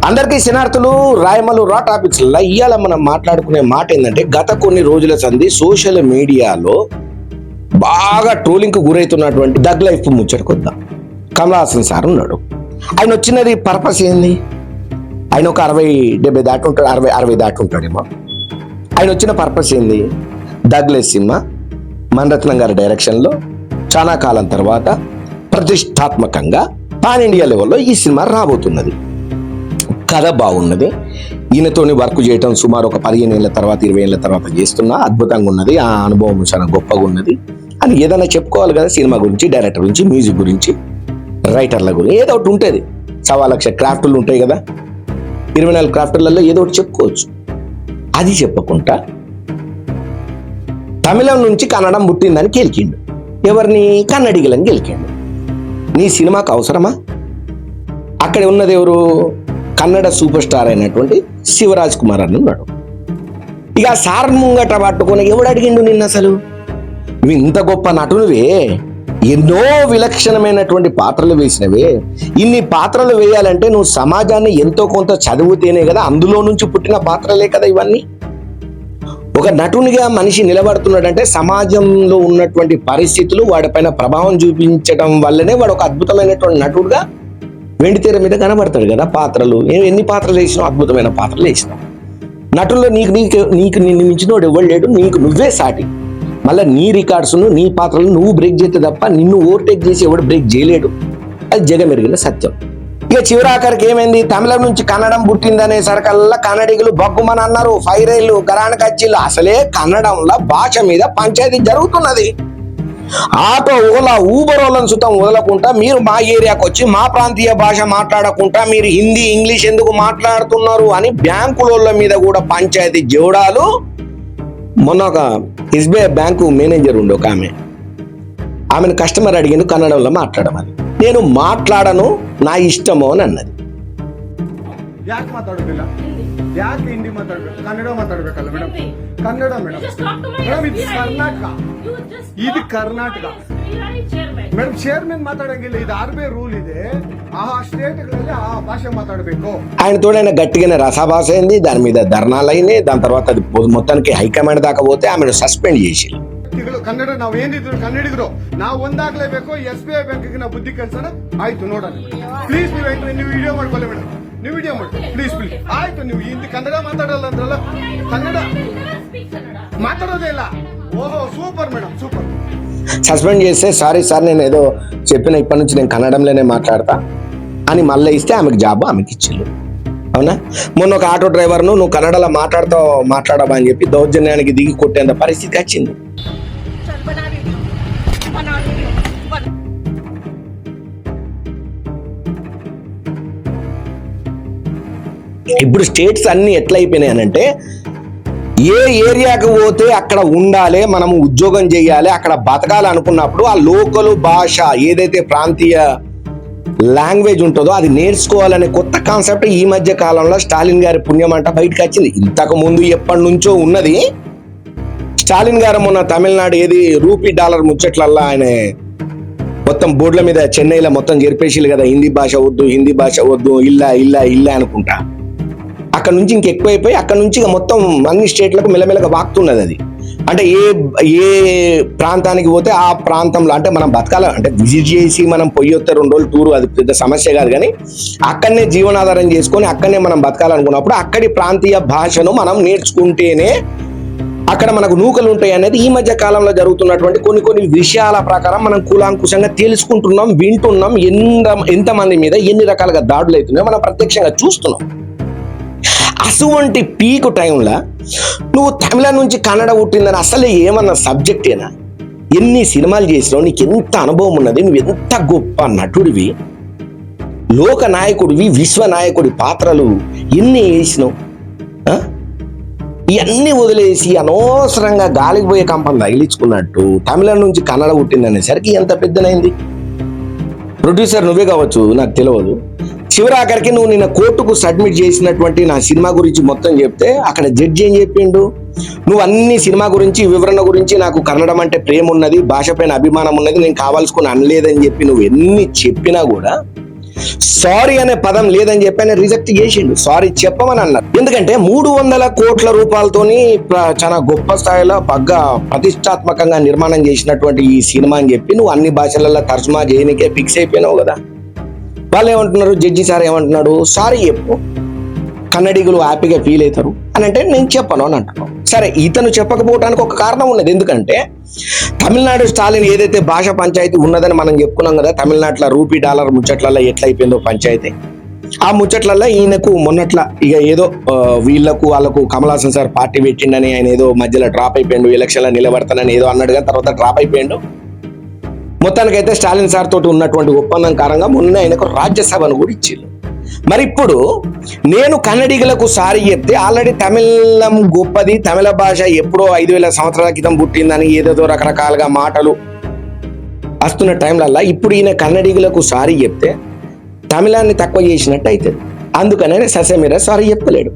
అందరికీ శనార్థులు రాయమలు రా టాపిక్స్ ఇవాళ మనం మాట్లాడుకునే మాట ఏంటంటే గత కొన్ని రోజుల సంది సోషల్ మీడియాలో బాగా ట్రోలింగ్ కు గురైతున్నటువంటి దగ్ లైఫ్ ముచ్చటకొద్దాం. కమల్ హాసన్ సార్ ఉన్నాడు. ఆయన వచ్చినది పర్పస్ ఏంది? ఆయన ఒక 60-70 దాటి ఉంటాడు, 60 దాటి ఉంటాడేమో. ఆయన వచ్చిన పర్పస్ ఏంది? దగ్ లైఫ్ సినిమా మణిరత్నం గారి డైరెక్షన్లో చాలా కాలం తర్వాత ప్రతిష్టాత్మకంగా పాన్ ఇండియా లెవెల్లో ఈ సినిమా రాబోతున్నది. కథ బాగున్నది. ఈయనతోని వర్క్ చేయటం సుమారు ఒక 15 ఏళ్ళ తర్వాత 20 ఏళ్ళ తర్వాత చేస్తున్నా అద్భుతంగా ఉన్నది. ఆ అనుభవం చాలా గొప్పగా ఉన్నది అని ఏదైనా చెప్పుకోవాలి కదా. సినిమా గురించి, డైరెక్టర్ గురించి, మ్యూజిక్ గురించి, రైటర్ల గురించి ఏదో ఒకటి ఉంటుంది. 1,00,000 క్రాఫ్ట్లు ఉంటాయి కదా. 24 క్రాఫ్ట్లలో ఏదో ఒకటి చెప్పుకోవచ్చు. అది చెప్పకుండా తమిళం నుంచి కన్నడం పుట్టిందని గెలికిండు. ఎవరిని? కన్నడిగలని గెలికిండు. నీ సినిమాకు అవసరమా? అక్కడ ఉన్నది ఎవరు? కన్నడ సూపర్ స్టార్ అయినటువంటి శివరాజ్ కుమార్ అని ఉన్నాడు. ఇక సార్ ముంగట పట్టుకొని ఎవడు అడిగిండు నిన్ను? అసలు నువ్వు ఇంత గొప్ప నటునివే, ఎన్నో విలక్షణమైనటువంటి పాత్రలు వేసినవే. ఇన్ని పాత్రలు వేయాలంటే నువ్వు సమాజాన్ని ఎంతో కొంత చదివితేనే కదా, అందులో నుంచి పుట్టిన పాత్రలే కదా ఇవన్నీ. ఒక నటునిగా మనిషి నిలబడుతున్నాడంటే సమాజంలో ఉన్నటువంటి పరిస్థితులు వాడిపైన ప్రభావం చూపించడం వల్లనే వాడు ఒక అద్భుతమైనటువంటి నటుడుగా వెండితెర మీద కనబడతాడు కదా. పాత్రలు ఎన్ని పాత్రలు వేసినావు? అద్భుతమైన పాత్రలు వేసినావు. నటుల్లో నిన్ను మించినోడు ఎవరు లేడు, నీకు నువ్వే సాటి. మళ్ళీ నీ రికార్డ్స్ను, నీ పాత్రలు నువ్వు బ్రేక్ చేస్తే తప్ప నిన్ను ఓవర్టేక్ చేసి ఎవడు బ్రేక్ చేయలేడు. అది జగమెరిగిన సత్యం. ఇక చివరాఖరికి ఏమైంది? తమిళం నుంచి కన్నడం పుట్టిందనే సరికల్లా కన్నడిగులు బగ్గుమని అన్నారు. ఫైరేళ్ళు గరాణ కచ్చిళ్ళు. అసలే కన్నడంలో భాష మీద పంచాయతీ జరుగుతున్నది. ఆటో, ఓలా, ఊబర్ వాళ్ళని సుతం వదలకుండా మీరు మా ఏరియాకి వచ్చి మా ప్రాంతీయ భాష మాట్లాడకుండా మీరు హిందీ, ఇంగ్లీష్ ఎందుకు మాట్లాడుతున్నారు అని బ్యాంకుల మీద కూడా పంచాయతీ జోడాలు. మొన్న ఒక ఎస్బీఐ బ్యాంకు మేనేజర్ ఉండి ఒక ఆమెను కస్టమర్ అడిగిండు కన్నడంలో మాట్లాడమని. నేను మాట్లాడను, నా ఇష్టమో అని అన్నది. ಯಾಕೆ ಮಾತಾಡೋದಿಲ್ಲ? ಯಾಕೆ ಹಿಂದಿ ಮಾತಾಡ್ಬೇಕು? ಕನ್ನಡ ಮಾತಾಡ್ಬೇಕಲ್ಲ ಮೇಡಮ್? ಕನ್ನಡ ಮೇಡಮ್. ಮೇಡಮ್ ಇದು ಕರ್ನಾಟಕ, ಇದು ಕರ್ನಾಟಕ ಮೇಡಮ್. ಚೇರ್ಮನ್ ಮಾತಾಡಂಗಿಲ್ಲ. ಇದು ಆರ್ಬಿ ರೂಲ್ ಇದೆ. ಆ ಸ್ಟೇಟ್ಗಳಲ್ಲಿ ಆ ಭಾಷೆ ಮಾತಾಡಬೇಕು. ఆయన తోడైనా గట్టిగానే రసాభాస అయింది. దాని మీద ధర్నాలు అయినాయి. దాని తర్వాత అది మొత్తానికి హైకమాండ్ దాకా పోతే ఆమెను సస్పెండ్ చేసి. ಕನ್ನಡ ನಾವು ಏನಿದ್ರು ಕನ್ನಡಿಗರು ನಾವು ಒಂದಾಗ್ಲೇಬೇಕು. SBI ಬ್ಯಾಂಕಿಗೆ ನಾವು ಬುದ್ಧಿ ಕಲ್ಸೋಣ. ಆಯ್ತು ನೋಡೋಣ. ಪ್ಲೀಸ್ ನೀವು ವಿಡಿಯೋ ಮಾಡ್ಕೊಳ್ಳಿ ಮೇಡಮ್. ನೀವು ವಿಡಿಯೋ ಮಾಡಿ ಪ್ಲೀಸ್ ಪ್ಲೀಸ್. ಆಯ್ತು, ನೀವು ಹಿಂದಿ ಕನ್ನಡ ಮಾತಾಡಲ್ಲ ಅಂದ್ರಲ್ಲ, ಕನ್ನಡ ಮಾತಾಡೋದೇ ಇಲ್ಲ. ಓಹೋ సూపర్ మేడం, సూపర్. సస్పెండ్ చేస్తే సారీ సార్ నేను ఏదో చెప్పిన, ఇప్పటి నుంచి నేను కన్నడంలోనే మాట్లాడతా అని మళ్ళీ ఇస్తే ఆమెకు జాబ్ ఆమెకి ఇచ్చిళ్ళు. అవునా? మొన్న ఒక ఆటో డ్రైవర్ను నువ్వు కన్నడలో మాట్లాడవా అని చెప్పి దౌర్జన్యానికి దిగి కొట్టేంత పరిస్థితి వచ్చింది. ఇప్పుడు స్టేట్స్ అన్ని ఎట్లా అయిపోయినాయనంటే, ఏ ఏరియాకి పోతే అక్కడ ఉండాలి, మనము ఉద్యోగం చేయాలి, అక్కడ బతకాలి అనుకున్నప్పుడు ఆ లోకల్ భాష ఏదైతే ప్రాంతీయ లాంగ్వేజ్ ఉంటుందో అది నేర్చుకోవాలనే కొత్త కాన్సెప్ట్ ఈ మధ్య కాలంలో స్టాలిన్ గారి పుణ్యం అంట బయటకు వచ్చింది. ఇంతకు ముందు ఎప్పటి నుంచో ఉన్నది. స్టాలిన్ గారు మొన్న తమిళనాడు ఏది రూపీ డాలర్ ముచ్చట్లల్లా ఆయన మొత్తం బోర్డుల మీద చెన్నైలో మొత్తం జరిపేసిలు కదా, హిందీ భాష వద్దు ఇల్లా అనుకుంటా. అక్కడ నుంచి ఇంకెక్కువైపోయి అక్కడ నుంచి మొత్తం అన్ని స్టేట్లకు మెల్లమెల్లగా వాక్తున్నది అది. అంటే ఏ ప్రాంతానికి పోతే ఆ ప్రాంతంలో అంటే మనం బతకాల అంటే విజిట్ చేసి మనం పొయ్యొస్తే 2 రోజులు టూరు అది పెద్ద సమస్య కాదు. కానీ అక్కడనే జీవనాధారం చేసుకొని అక్కడనే మనం బతకాలనుకున్నప్పుడు అక్కడి ప్రాంతీయ భాషను మనం నేర్చుకుంటేనే అక్కడ మనకు నూకలు ఉంటాయి అనేది ఈ మధ్య కాలంలో జరుగుతున్నటువంటి కొన్ని విషయాల ప్రకారం మనం కూలాంకుశంగా తెలుసుకుంటున్నాం, వింటున్నాం. ఎంతమంది మీద ఎన్ని రకాలుగా దాడులు అవుతున్నాయో మనం ప్రత్యక్షంగా చూస్తున్నాం. అటువంటి పీక్ టైంలో నువ్వు తమిళం నుంచి కన్నడ పుట్టిందని అసలే ఏమన్నా సబ్జెక్టేనా? ఎన్ని సినిమాలు చేసినావు? నీకు ఎంత అనుభవం ఉన్నది? నువ్వు ఎంత గొప్ప నటుడివి, లోక నాయకుడివి, విశ్వనాయకుడి పాత్రలు ఎన్ని వేసినావు? ఇవన్నీ వదిలేసి అనవసరంగా గాలికి పోయే కంపం తగిలించుకున్నట్టు తమిళం నుంచి కన్నడ పుట్టిందనేసరికి ఎంత పెద్దనైంది. ప్రొడ్యూసర్ నువ్వే కావచ్చు, నాకు తెలియదు. చివరాఖరికి నువ్వు నిన్న కోర్టుకు సబ్మిట్ చేసినటువంటి నా సినిమా గురించి మొత్తం చెప్తే అక్కడ జడ్జి ఏం చెప్పిండు? నువ్వు అన్ని సినిమా గురించి వివరణ గురించి నాకు కన్నడం అంటే ప్రేమ ఉన్నది, భాష పైన అభిమానం ఉన్నది, నేను కావాల్సుకుని అనలేదని చెప్పి నువ్వు ఎన్ని చెప్పినా కూడా సారీ అనే పదం లేదని చెప్పి ఆయన రిజెక్ట్ చేసిండు. సారీ చెప్పమని అన్నారు. ఎందుకంటే 300 కోట్ల రూపాయలతోని చాలా గొప్ప స్థాయిలో పగ్గా ప్రతిష్టాత్మకంగా నిర్మాణం చేసినటువంటి ఈ సినిమా అని చెప్పి నువ్వు అన్ని భాషలలో తర్జుమా చేయనికే ఫిక్స్ అయిపోయినావు కదా. వాళ్ళు ఏమంటున్నారు, జడ్జి సార్ ఏమంటున్నాడు, సారీ చెప్పు, కన్నడిగులు హ్యాపీగా ఫీల్ అవుతారు అని అంటే నేను చెప్పను అని అంటున్నాను. సరే, ఇతను చెప్పకపోవడానికి ఒక కారణం ఉన్నది. ఎందుకంటే తమిళనాడు స్టాలిన్ ఏదైతే భాష పంచాయతీ ఉన్నదని మనం చెప్పుకున్నాం కదా, తమిళనాడులో రూపీ డాలర్ ముచ్చట్లలో ఎట్లయిపోయిందో పంచాయతీ, ఆ ముచ్చట్లలో ఈయనకు మొన్నట్ల ఇక ఏదో వాళ్ళకు కమల్ హాసన్ సార్ పార్టీ పెట్టిండని ఆయన ఏదో మధ్యలో డ్రాప్ అయిపోయిండు, ఎలక్షన్లో నిలబడతానని ఏదో అన్నాడు కానీ తర్వాత డ్రాప్ అయిపోయిండు. మొత్తానికైతే స్టాలిన్ సార్ తోటి ఉన్నటువంటి ఒప్పందం కారణంగా మొన్న ఆయనకు రాజ్యసభను కూడా ఇచ్చిండు. మరి ఇప్పుడు నేను కన్నడిగులకు సారీ చెప్తే ఆల్రెడీ తమిళం గొప్పది, తమిళ భాష ఎప్పుడో 5000 సంవత్సరాల క్రితం పుట్టిందని ఏదేదో రకరకాలుగా మాటలు వస్తున్న టైంలల్లా ఇప్పుడు ఈయన కన్నడిగులకు సారీ చెప్తే తమిళాన్ని తక్కువ చేసినట్టు అవుతుంది. అందుకనే ససేమిరా సారీ చెప్పలేడు.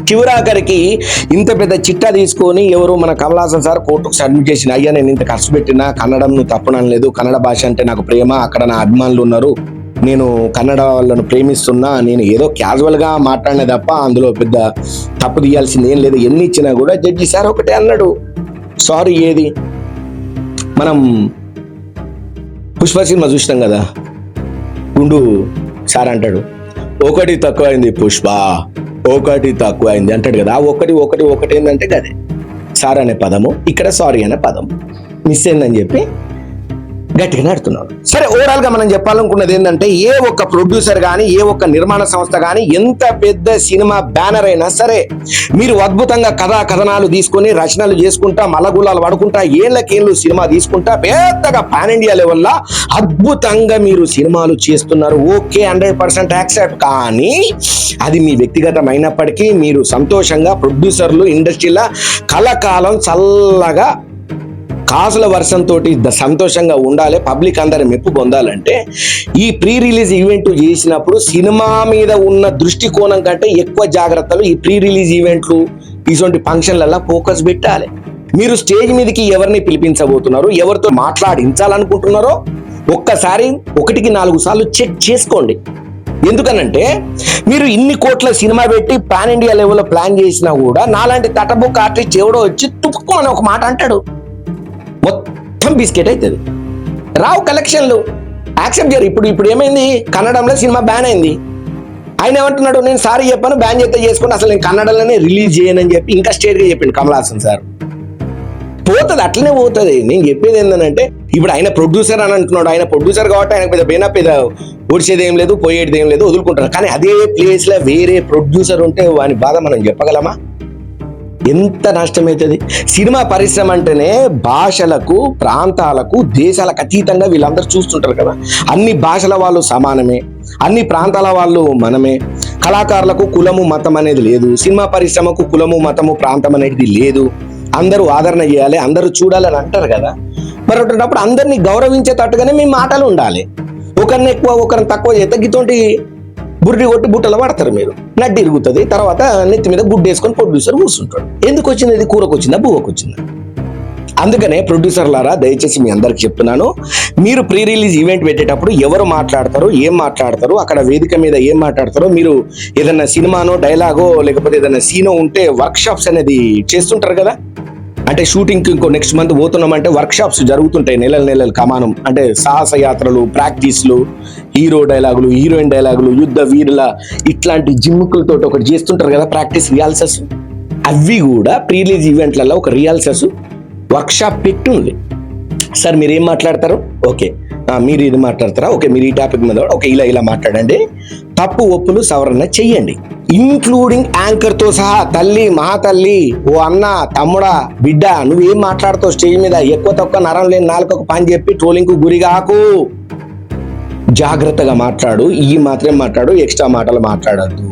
చివరాఖరికి ఇంత పెద్ద చిట్టా తీసుకొని ఎవరు మన కమల్ హాసన్ సార్ కోర్టుకు సబ్మిట్ చేసిన, అయ్యా నేను ఇంత ఖర్చు పెట్టినా కన్నడం నువ్వు తప్పనలేదు, కన్నడ భాష అంటే నాకు ప్రేమ, అక్కడ నా అభిమానులు ఉన్నారు, నేను కన్నడ వాళ్ళను ప్రేమిస్తున్నా, నేను ఏదో క్యాజువల్గా మాట్లాడిన తప్ప అందులో పెద్ద తప్పు తీయాల్సింది ఏం లేదు, ఎన్ని ఇచ్చినా కూడా జడ్జి సార్ ఒకటే అన్నాడు, సారీ. ఏది మనం పుష్ప సినిమా చూసినాం కదా, గుండు సార్ అంటాడు, ఒకటి తక్కువైంది పుష్ప, ఒకటి తక్కువైంది అంటాడు కదా, ఆ ఒకటి ఏంటంటే గదే సార్ అనే పదము, ఇక్కడ సారీ అనే పదము మిస్ అయిందని చెప్పి గట్టిగా నడుతున్నాడు. సరే, ఓవరాల్ గా మనం చెప్పాలనుకున్నది ఏంటంటే ఏ ఒక్క ప్రొడ్యూసర్ కానీ ఏ ఒక్క నిర్మాణ సంస్థ కానీ ఎంత పెద్ద సినిమా బ్యానర్ అయినా సరే మీరు అద్భుతంగా కథనాలు తీసుకొని రచనలు చేసుకుంటా మల్లగులాలు పడుకుంటా ఏళ్ళకేళ్ళు సినిమా తీసుకుంటా పెద్దగా పాన్ ఇండియా లెవెల్లో అద్భుతంగా మీరు సినిమాలు చేస్తున్నారు, ఓకే 100% యాక్సెప్ట్. కానీ అది మీ వ్యక్తిగతమైనప్పటికీ మీరు సంతోషంగా ప్రొడ్యూసర్లు ఇండస్ట్రీలో కలకాలం చల్లగా కాసుల వర్షంతో సంతోషంగా ఉండాలి, పబ్లిక్ అందరి మెప్పు పొందాలంటే ఈ ప్రీ రిలీజ్ ఈవెంట్ చేసినప్పుడు సినిమా మీద ఉన్న దృష్టికోణం కంటే ఎక్కువ జాగ్రత్తలు ఈ ప్రీ రిలీజ్ ఈవెంట్లు ఇటువంటి ఫంక్షన్లలో ఫోకస్ పెట్టాలి. మీరు స్టేజ్ మీదకి ఎవరిని పిలిపించబోతున్నారు, ఎవరితో మాట్లాడించాలనుకుంటున్నారో ఒక్కసారి 1-4 సార్లు చెక్ చేసుకోండి. ఎందుకనంటే మీరు ఇన్ని కోట్ల సినిమా పెట్టి పాన్ ఇండియా లెవెల్లో ప్లాన్ చేసినా కూడా నాలాంటి తటబుక్ ఆర్టిస్ట్ ఎవడో వచ్చి తుప్పుకో అని ఒక మాట అంటాడు, మొత్తం బిస్కెట్ అవుతుంది, రావు కలెక్షన్లు, యాక్సెప్ట్ చేయరు. ఇప్పుడు ఏమైంది, కన్నడంలో సినిమా బ్యాన్ అయింది, ఆయన ఏమంటున్నాడు, నేను సారీ చెప్పాను, బ్యాన్ చేస్తే చేసుకుని అసలు నేను కన్నడలోనే రిలీజ్ చేయనని చెప్పి ఇంకా స్ట్రేట్గా చెప్పిండు కమల్ హాసన్ సార్. పోతుంది, అట్లనే పోతుంది. నేను చెప్పేది ఏంటంటే ఇప్పుడు ఆయన ప్రొడ్యూసర్ అని అంటున్నాడు, ఆయన ప్రొడ్యూసర్ కాబట్టి ఆయన పెద్ద ఓడిచేది ఏం లేదు, పోయేది ఏం లేదు, వదులుకుంటారు. కానీ అదే ప్లేస్లో వేరే ప్రొడ్యూసర్ ఉంటే వాని బాధ మనం చెప్పగలమా? ఎంత నష్టమవుతుంది. సినిమా పరిశ్రమ అంటేనే భాషలకు, ప్రాంతాలకు, దేశాలకు అతీతంగా వీళ్ళందరూ చూస్తుంటారు కదా. అన్ని భాషల వాళ్ళు సమానమే, అన్ని ప్రాంతాల వాళ్ళు మనమే. కళాకారులకు కులము మతం అనేది లేదు, సినిమా పరిశ్రమకు కులము మతము ప్రాంతం అనేది లేదు. అందరూ ఆదరణ చేయాలి, అందరూ చూడాలని అంటారు కదా. మరి అటువంటిప్పుడు అందరినీ గౌరవించేటట్టుగానే మీ మాటలు ఉండాలి. ఒకరిని ఎక్కువ ఒకరిని తక్కువ చేస్తే గితోటి బుర్రి కొట్టి బుట్టలు పడతారు, మీరు నడ్డి ఇరుగుతుంది. తర్వాత నెత్తి మీద గుడ్డు వేసుకొని ప్రొడ్యూసర్ కూర్చుంటాడు. ఎందుకు వచ్చింది, ఇది కూరకు వచ్చిందా బువ్వకు వచ్చిందా? అందుకనే ప్రొడ్యూసర్లారా దయచేసి మీ అందరికి చెప్తున్నాను, మీరు ప్రీ రిలీజ్ ఈవెంట్ పెట్టేటప్పుడు ఎవరు మాట్లాడతారు, ఏం మాట్లాడతారు, అక్కడ వేదిక మీద ఏం మాట్లాడతారో, మీరు ఏదైనా సినిమానో డైలాగో లేకపోతే ఏదైనా సీనో ఉంటే వర్క్ షాప్స్ అనేది చేస్తుంటారు కదా. అంటే షూటింగ్కి ఇంకో నెక్స్ట్ మంత్ పోతున్నామంటే వర్క్ షాప్స్ జరుగుతుంటాయి నెలలు కమానం. అంటే సాహస యాత్రలు, ప్రాక్టీస్లు, హీరో డైలాగులు, హీరోయిన్ డైలాగులు, యుద్ధ వీరుల ఇట్లాంటి జిమ్ముకులతో ఒకటి చేస్తుంటారు కదా ప్రాక్టీస్ రిహార్సల్స్. అవి కూడా ప్రీ రిలీజ్ ఈవెంట్లలో ఒక రిహార్సల్స్ వర్క్ షాప్ పెట్టి ఉంది. సార్ మీరు ఏం మాట్లాడతారు, ఓకే మీరు ఇది మాట్లాడతారా, ఓకే మీరు ఈ టాపిక్ మీద ఓకే ఇలా మాట్లాడండి, తప్పు ఒప్పులు సవరణ చెయ్యండి, ఇంక్లూడింగ్ యాంకర్ తో సహా. తల్లి మహాతల్లి, ఓ అన్న, తమ్ముడా, బిడ్డ, నువ్వేం మాట్లాడుతావు స్టేజ్ మీద, ఎక్కువ తక్కువ నరం లేని నాలుకకు పని చెప్పి ట్రోలింగ్ కు గురిగాకు, జాగ్రత్తగా మాట్లాడు, ఈ మాత్రమే మాట్లాడు, ఎక్స్ట్రా మాటలు మాట్లాడద్దు.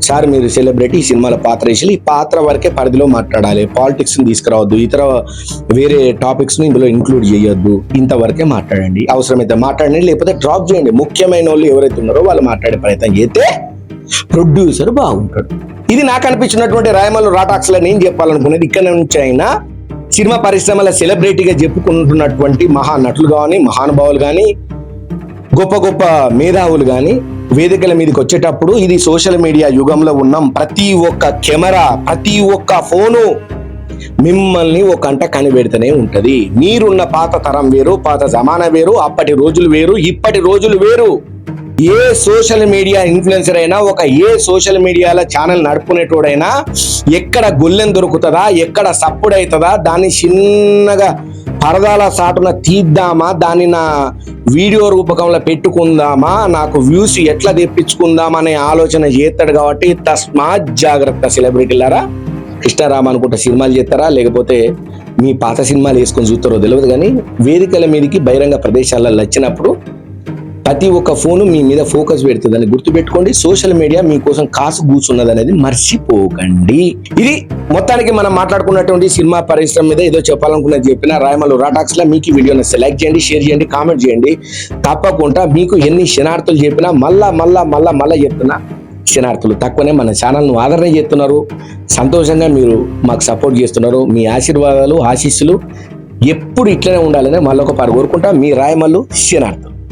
సార్ మీరు సెలబ్రిటీ, ఈ సినిమాలో పాత్ర వేసి ఈ పాత్ర వరకే పరిధిలో మాట్లాడాలి, పాలిటిక్స్ ని తీసుకురావద్దు, ఇతర వేరే టాపిక్స్ ని ఇందులో ఇంక్లూడ్ చేయొద్దు, ఇంతవరకే మాట్లాడండి, అవసరమైతే మాట్లాడండి, లేకపోతే డ్రాప్ చేయండి. ముఖ్యమైన వాళ్ళు ఎవరైతే ఉన్నారో వాళ్ళు మాట్లాడే ప్రయత్నం చేస్తే ప్రొడ్యూసర్ బాగుంటాడు. ఇది నాకు అనిపించినటువంటి రాయమల్లు రాటాక్స్ లో నేను చెప్పాలనుకునేది. ఇక్కడ నుంచి అయినా సినిమా పరిశ్రమల సెలబ్రిటీగా చెప్పుకుంటున్నటువంటి మహానటులు కానీ, మహానుభావులు కానీ, గొప్ప గొప్ప మేధావులు కానీ వేదికల మీదకి వచ్చేటప్పుడు ఇది సోషల్ మీడియా యుగంలో ఉన్నాం, ప్రతి ఒక్క కెమెరా ప్రతి ఒక్క ఫోను మిమ్మల్ని ఒక గంట కనిపెడుతూనే ఉంటది. మీరున్న పాత తరం వేరు, పాత జమానా వేరు, అప్పటి రోజులు వేరు, ఇప్పటి రోజులు వేరు. ఏ సోషల్ మీడియా ఇన్ఫ్లుయెన్సర్ అయినా, ఏ సోషల్ మీడియాలో ఛానల్ నడుపుకునేటోడైనా ఎక్కడ గొల్లెం దొరుకుతుందా, ఎక్కడ సప్పుడవుతుందా, దాన్ని చిన్నగా పరదాల సాటున తీద్దామా, దాన్ని నా వీడియో రూపకంలో పెట్టుకుందామా, నాకు వ్యూస్ ఎట్లా తెప్పించుకుందామా అనే ఆలోచన చేస్తాడు. కాబట్టి తస్మాత్ జాగ్రత్త సెలబ్రిటీలారా. కృష్ణారామ అనుకుంటే సినిమాలు చేస్తారా, లేకపోతే మీ పాత సినిమాలు వేసుకొని చూస్తారో తెలియదు, కానీ వేదికల మీదకి బహిరంగ ప్రదేశాలలో వచ్చినప్పుడు ప్రతి ఒక్క ఫోను మీ మీద ఫోకస్ పెడుతుందని గుర్తుపెట్టుకోండి. సోషల్ మీడియా మీకోసం కాసు కూర్చున్నది అనేది మర్చిపోకండి. ఇది మొత్తానికి మనం మాట్లాడుకున్నటువంటి సినిమా పరిశ్రమ మీద ఏదో చెప్పాలనుకున్నది చెప్పిన రాయమల్లు రాటాక్స్ లా. మీకు ఈ వీడియోని లైక్ చేయండి, షేర్ చేయండి, కామెంట్ చేయండి. తప్పకుండా మీకు ఎన్ని శనార్థులు చెప్పినా మళ్ళా చెప్తున్నా, శనార్థులు తక్కువనే. మన ఛానల్ను ఆదరణ చేస్తున్నారు, సంతోషంగా మీరు మాకు సపోర్ట్ చేస్తున్నారు. మీ ఆశీర్వాదాలు ఆశీస్సులు ఎప్పుడు ఇట్లనే ఉండాలని మళ్ళొక పారు కోరుకుంటా. మీ రాయమల్లు శనార్థులు.